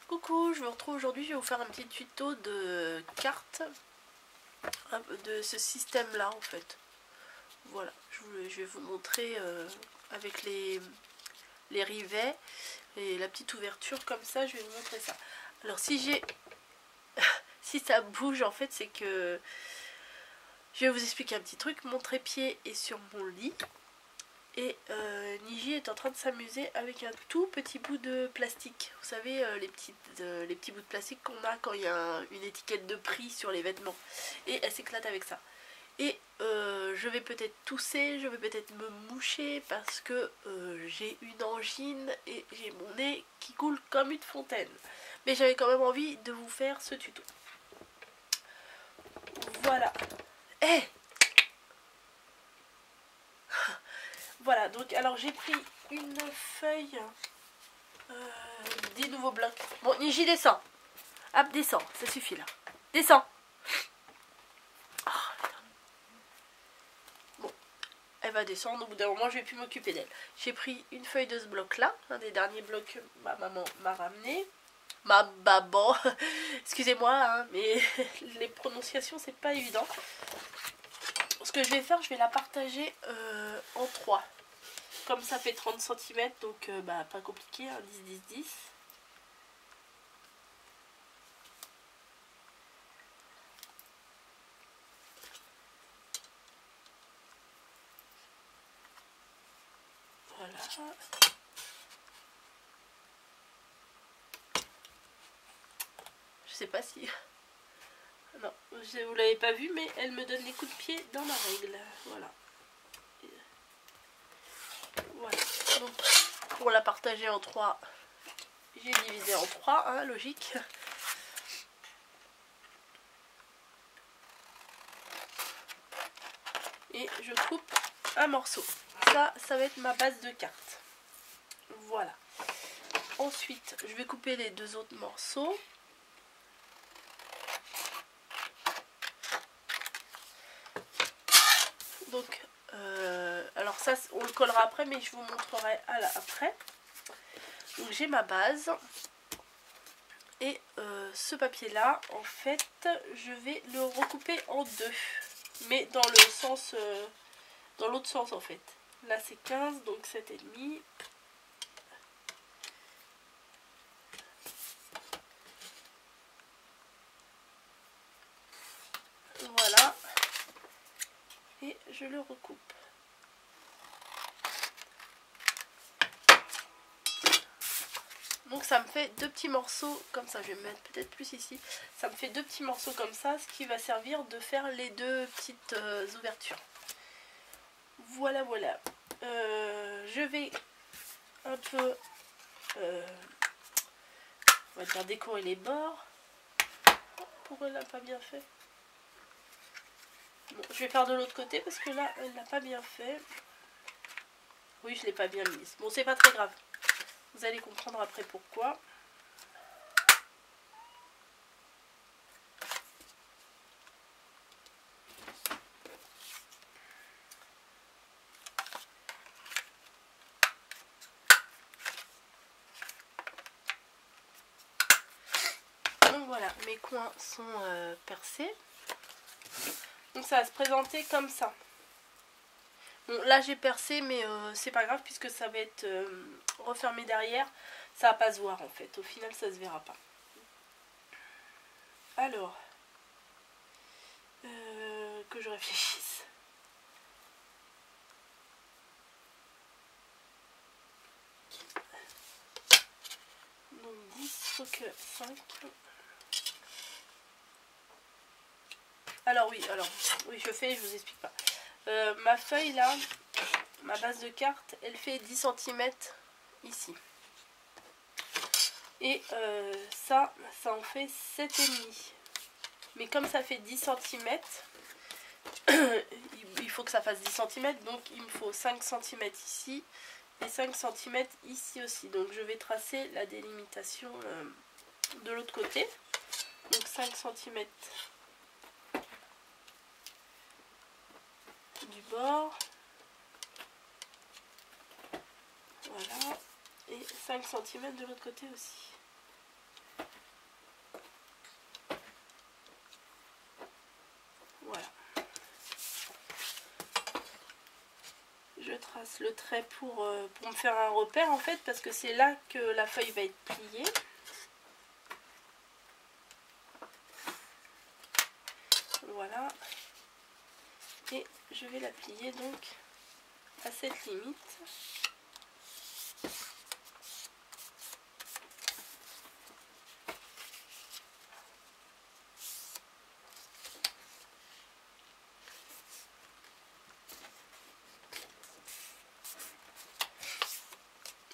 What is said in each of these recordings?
Coucou, je me retrouve aujourd'hui, je vais vous faire un petit tuto de cartes de ce système là en fait. Voilà, je vais vous montrer avec les rivets et la petite ouverture comme ça, je vais vous montrer ça. Alors si j'ai si ça bouge en fait, c'est que je vais vous expliquer un petit truc. Mon trépied est sur mon lit et Niji est en train de s'amuser avec un tout petit bout de plastique. Vous savez, les petits bouts de plastique qu'on a quand il y a une étiquette de prix sur les vêtements. Et elle s'éclate avec ça. Et je vais peut-être tousser, je vais peut-être me moucher parce que j'ai une angine et j'ai mon nez qui coule comme une fontaine. Mais j'avais quand même envie de vous faire ce tuto. Voilà. Hey! Voilà, donc alors j'ai pris une feuille, 10 nouveaux blocs. Bon, Niji, descend. Hop, descend, ça suffit là. Descend. Oh, bon, elle va descendre, au bout d'un moment je vais plus m'occuper d'elle. J'ai pris une feuille de ce bloc là, un des derniers blocs que ma maman m'a ramené. Ma maman, excusez-moi, hein, mais les prononciations c'est pas évident. Ce que je vais faire, je vais la partager en 3. Comme ça fait 30 cm, donc pas compliqué, hein, 10-10-10. Voilà. Je sais pas si... Non, vous l'avez pas vu, mais elle me donne les coups de pied dans ma règle. Voilà. Voilà. Donc, pour la partager en 3, j'ai divisé en 3, hein, logique. Et je coupe un morceau. Ça va être ma base de carte. Voilà. Ensuite, je vais couper les deux autres morceaux. Donc, alors ça, on le collera après, mais je vous montrerai après. Donc, j'ai ma base. Et ce papier-là, en fait, je vais le recouper en deux. Mais dans le sens, dans l'autre sens, en fait. Là, c'est 15, donc 7,5. Voilà. Et je le recoupe. Donc ça me fait deux petits morceaux comme ça, je vais me mettre peut-être plus ici. Ça me fait deux petits morceaux comme ça, ce qui va servir de faire les deux petites ouvertures. Voilà, voilà. Je vais un peu, on va dire, décorer les bords. Pourquoi elle l'a pas bien fait? Bon, je vais faire de l'autre côté parce que là, elle l'a pas bien fait. Oui, je l'ai pas bien mise. Bon, c'est pas très grave. Vous allez comprendre après pourquoi. Donc voilà, mes coins sont percés. Donc ça va se présenter comme ça. Bon, là j'ai percé, mais c'est pas grave puisque ça va être refermé derrière. Ça va pas se voir en fait. Au final, ça se verra pas. Alors, que je réfléchisse. Donc 10, faut que 5. Alors oui, je fais, je vous explique pas. Ma feuille là, ma base de carte, elle fait 10 cm ici. Et ça en fait 7,5. Mais comme ça fait 10 cm, il faut que ça fasse 10 cm, donc il me faut 5 cm ici et 5 cm ici aussi. Donc je vais tracer la délimitation de l'autre côté. Donc 5 cm du bord. Voilà. Et 5 cm de l'autre côté aussi. passe le trait pour me faire un repère en fait, parce que c'est là que la feuille va être pliée. Voilà. Et je vais la plier donc à cette limite.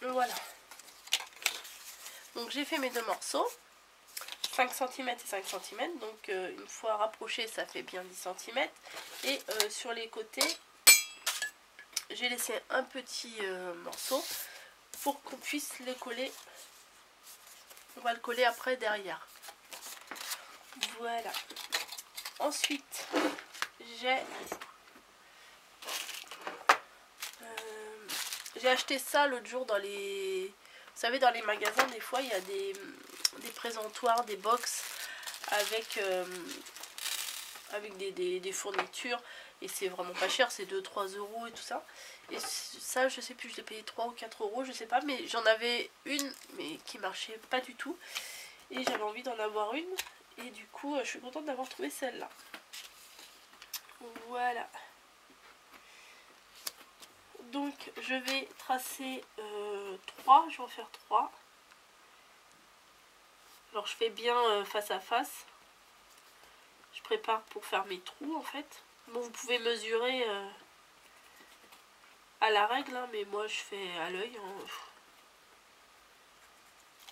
Voilà. Donc j'ai fait mes deux morceaux. 5 cm et 5 cm, donc une fois rapproché ça fait bien 10 cm, et sur les côtés j'ai laissé un petit morceau pour qu'on puisse les coller. On va le coller après derrière. Voilà. Ensuite j'ai acheté ça l'autre jour dans les... Vous savez, dans les magasins des fois il y a des présentoirs, des box avec des fournitures, et c'est vraiment pas cher, c'est 2-3 euros et tout ça. Et ça je sais plus, je l'ai payé 3 ou 4 euros, je sais pas, mais j'en avais une mais qui marchait pas du tout et j'avais envie d'en avoir une, et du coup je suis contente d'avoir trouvé celle-là. Voilà. Donc je vais tracer 3, je vais en faire 3. Alors je fais bien face à face. Je prépare pour faire mes trous en fait. Bon, vous pouvez mesurer à la règle, hein, mais moi je fais à l'œil. Hein.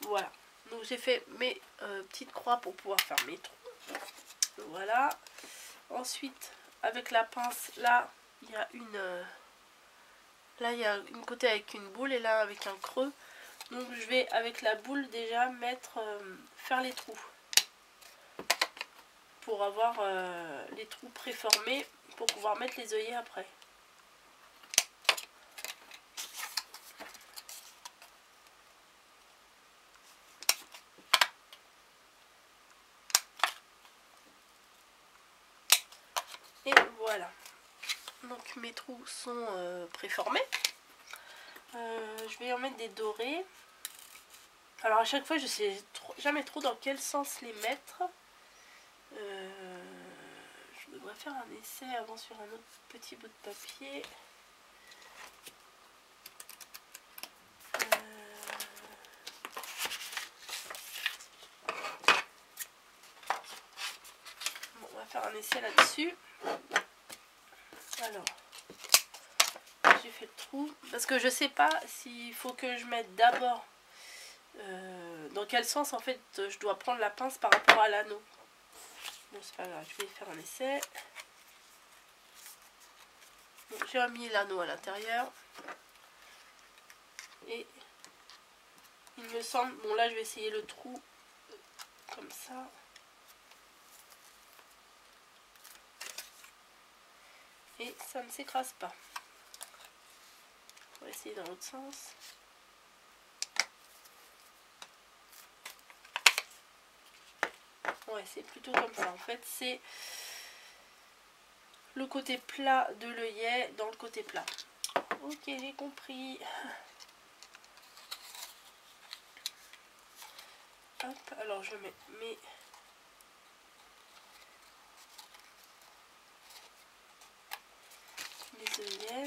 Voilà. Donc j'ai fait mes petites croix pour pouvoir faire mes trous. Voilà. Ensuite, avec la pince, là, il y a une... là, il y a une côté avec une boule et là avec un creux. Donc je vais avec la boule déjà mettre... faire les trous. Pour avoir les trous préformés pour pouvoir mettre les œillets après. Et voilà. Donc mes trous sont préformés. Je vais en mettre des dorés. Alors à chaque fois je sais jamais trop dans quel sens les mettre. Je devrais faire un essai avant sur un autre petit bout de papier. Bon, on va faire un essai là-dessus. Alors, j'ai fait le trou. Parce que je sais pas s'il faut que je mette d'abord dans quel sens en fait je dois prendre la pince par rapport à l'anneau. Bon, c'est pas grave, je vais faire un essai. Bon, j'ai remis l'anneau à l'intérieur. Et il me semble... Bon, là, je vais essayer le trou comme ça. Et ça ne s'écrase pas. On va essayer dans l'autre sens. Ouais, c'est plutôt comme ça. En fait, c'est le côté plat de l'œillet dans le côté plat. Ok, j'ai compris. Hop, alors je mets mes... les œillets.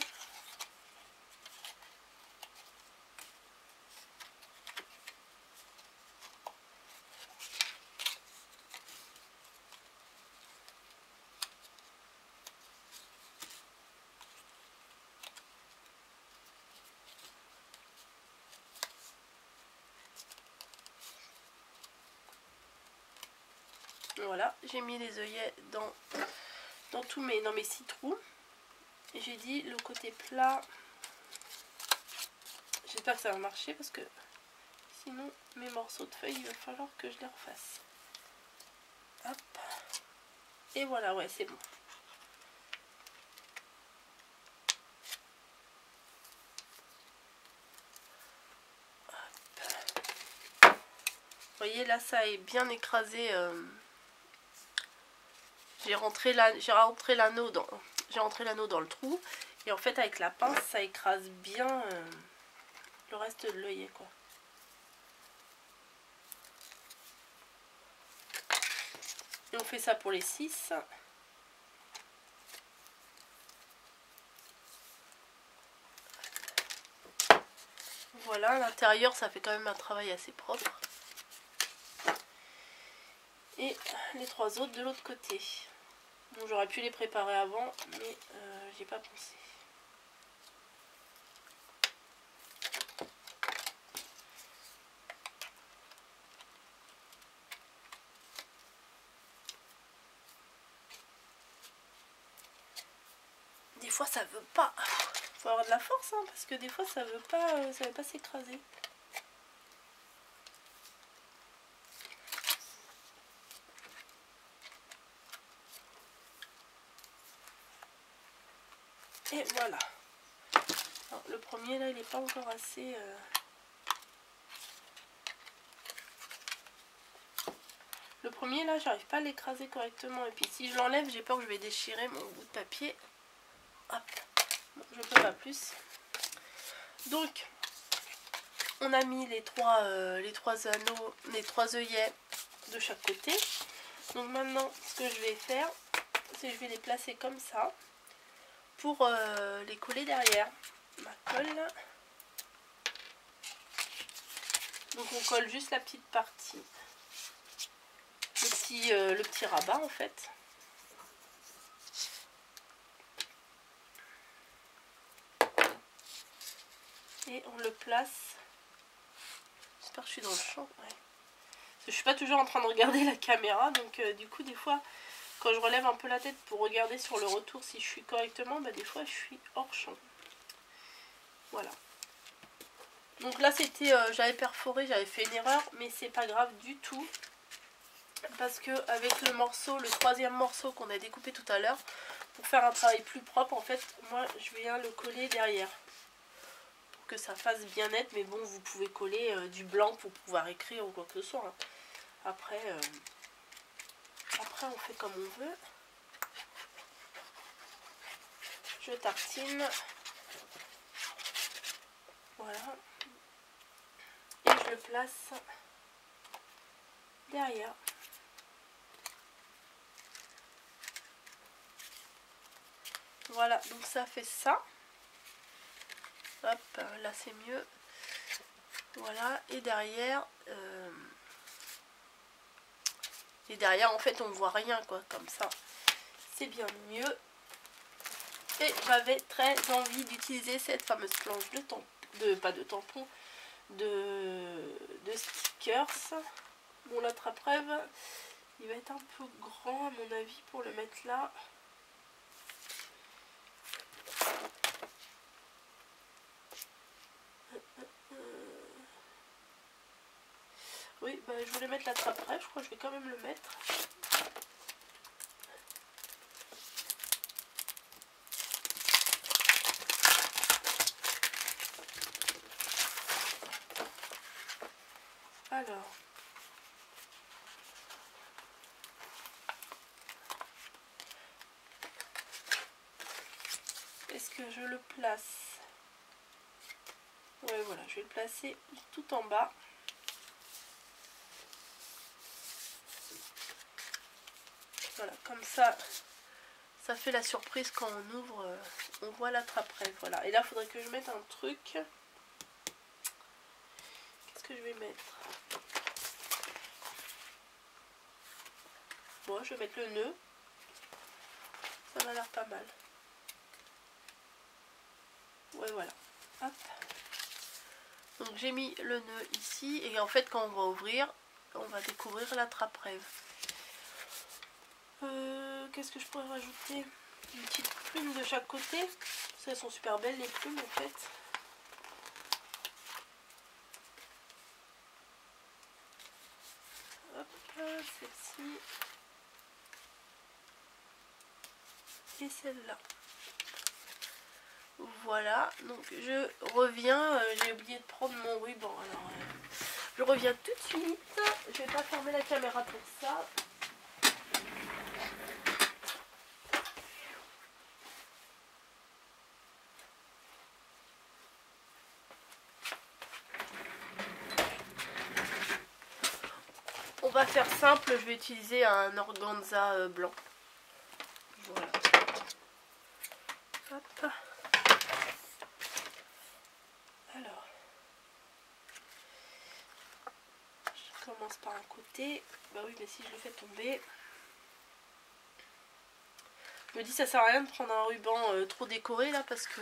Voilà, j'ai mis les œillets dans tous mes 6 trous. Et j'ai dit le côté plat. J'espère que ça va marcher parce que sinon mes morceaux de feuilles, il va falloir que je les refasse. Hop. Et voilà, ouais, c'est bon. Hop. Vous voyez, là, ça est bien écrasé. J'ai rentré l'anneau dans le trou. Et en fait avec la pince ça écrase bien le reste de l'œillet quoi. Et on fait ça pour les 6. Voilà, à l'intérieur ça fait quand même un travail assez propre. Et les 3 autres de l'autre côté. Bon, j'aurais pu les préparer avant, mais j'y ai pas pensé. Des fois ça veut pas. Faut avoir de la force hein, parce que des fois ça veut pas s'écraser. Et voilà. Alors, le premier là il n'est pas encore assez... Le premier là j'arrive pas à l'écraser correctement. Et puis si je l'enlève j'ai peur que je vais déchirer mon bout de papier. Hop. Bon, je peux pas plus. Donc on a mis les trois anneaux, les 3 œillets de chaque côté. Donc maintenant ce que je vais faire c'est que je vais les placer comme ça pour les coller derrière. Ma colle. Donc on colle juste la petite partie, le petit rabat en fait. Et on le place. J'espère que je suis dans le champ. Ouais. Parce que je suis pas toujours en train de regarder la caméra, donc du coup des fois quand je relève un peu la tête pour regarder sur le retour si je suis correctement, bah, des fois je suis hors champ. Voilà. Donc là c'était, j'avais perforé, j'avais fait une erreur, mais c'est pas grave du tout. Parce que avec le morceau, le 3e morceau qu'on a découpé tout à l'heure, pour faire un travail plus propre, en fait, moi je viens le coller derrière. Pour que ça fasse bien net, mais bon, vous pouvez coller du blanc pour pouvoir écrire ou quoi que ce soit. Hein. Après, on fait comme on veut. Je tartine. Voilà. Et je le place derrière. Voilà, donc ça fait ça. Hop, là c'est mieux. Voilà, et derrière, en fait on ne voit rien quoi, comme ça. C'est bien mieux. Et j'avais très envie d'utiliser cette fameuse planche de tampon, pas de tampon, de stickers. Bon, l'attrape-rêve, il va être un peu grand à mon avis pour le mettre là. Oui, bah, je voulais mettre l'attrape-rêve, je crois que je vais quand même le mettre. Alors, est-ce que je le place? Ouais, voilà, je vais le placer tout en bas. Voilà, comme ça, ça fait la surprise quand on ouvre, on voit l'attrape-rêve. Voilà, et là, il faudrait que je mette un truc. Qu'est-ce que je vais mettre? Bon, je vais mettre le nœud. Ça m'a l'air pas mal. Ouais, voilà. Hop. Donc j'ai mis le nœud ici. Et en fait, quand on va ouvrir, on va découvrir l'attrape-rêve. Qu'est-ce que je pourrais rajouter? Une petite plume de chaque côté. Elles sont super belles les plumes en fait. Hop, celle-ci. Et celle-là. Voilà, donc je reviens, j'ai oublié de prendre mon ruban, alors je reviens tout de suite, je vais pas fermer la caméra pour ça. va faire simple, je vais utiliser un organza blanc. Voilà. Hop. Alors, je commence par un côté. Bah oui, mais si je le fais tomber, je me dis ça sert à rien de prendre un ruban trop décoré là parce que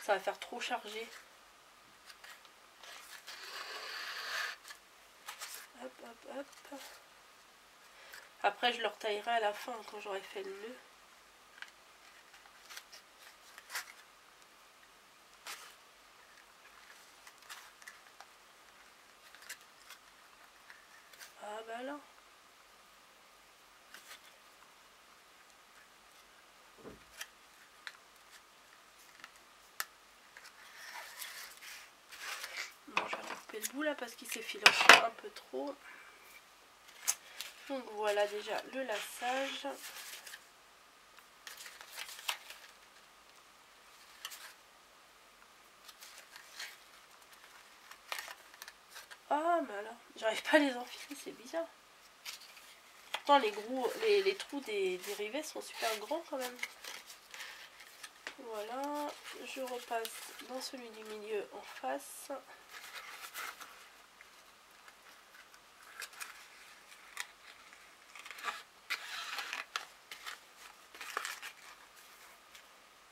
ça va faire trop chargé. Hop, hop, hop. Après, je le retaillerai à la fin quand j'aurai fait le nœud. Ah bah là. Bon, je vais couper le bout là parce qu'il s'est filanché un peu trop. Donc voilà déjà le laçage. Ah mais alors, j'arrive pas à les enfiler, c'est bizarre. Pourtant les trous des rivets sont super grands quand même. Voilà, je repasse dans celui du milieu en face.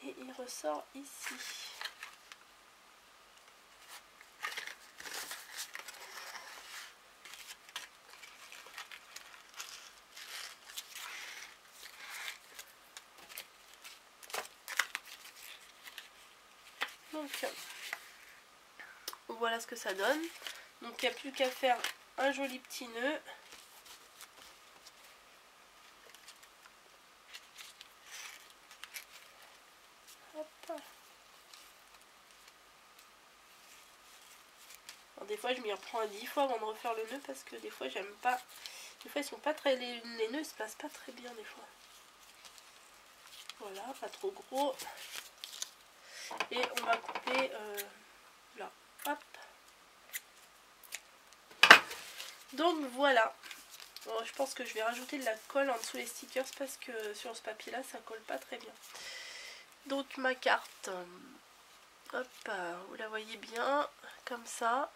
Et il ressort ici. Donc voilà ce que ça donne. Donc il n'y a plus qu'à faire un joli petit nœud. Hop. Alors, des fois je m'y reprends à 10 fois avant de refaire le nœud parce que des fois j'aime pas. Des fois ils sont pas très. Les nœuds se passent pas très bien des fois. Voilà, pas trop gros. Et on va couper là. Hop. Donc voilà. Bon, je pense que je vais rajouter de la colle en dessous les stickers parce que sur ce papier là ça colle pas très bien. Donc ma carte. Hop, vous la voyez bien comme ça.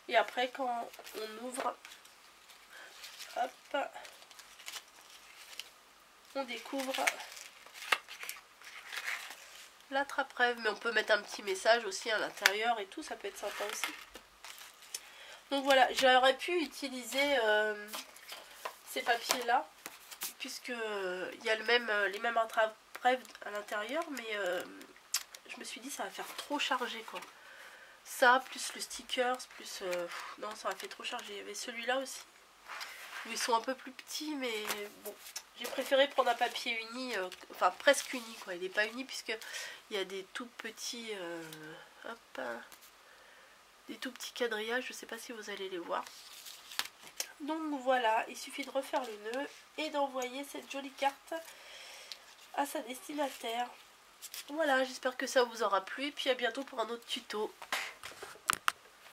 Et après quand on ouvre, hop, on découvre l'attrape-rêve. Mais on peut mettre un petit message aussi à l'intérieur et tout, ça peut être sympa aussi. Donc voilà, j'aurais pu utiliser ces papiers là, puisque il y a les mêmes attrape-rêve à l'intérieur, mais je me suis dit ça va faire trop chargé quoi. Ça, plus le stickers, plus... non, ça m'a fait trop chargé. Il y avait celui-là aussi, où ils sont un peu plus petits, mais bon. J'ai préféré prendre un papier uni, enfin presque uni, quoi. Il n'est pas uni, puisqu'il y a des tout petits... hop, des tout petits quadrillages, je ne sais pas si vous allez les voir. Donc voilà, il suffit de refaire le nœud et d'envoyer cette jolie carte à sa destinataire. Voilà, j'espère que ça vous aura plu, et puis à bientôt pour un autre tuto.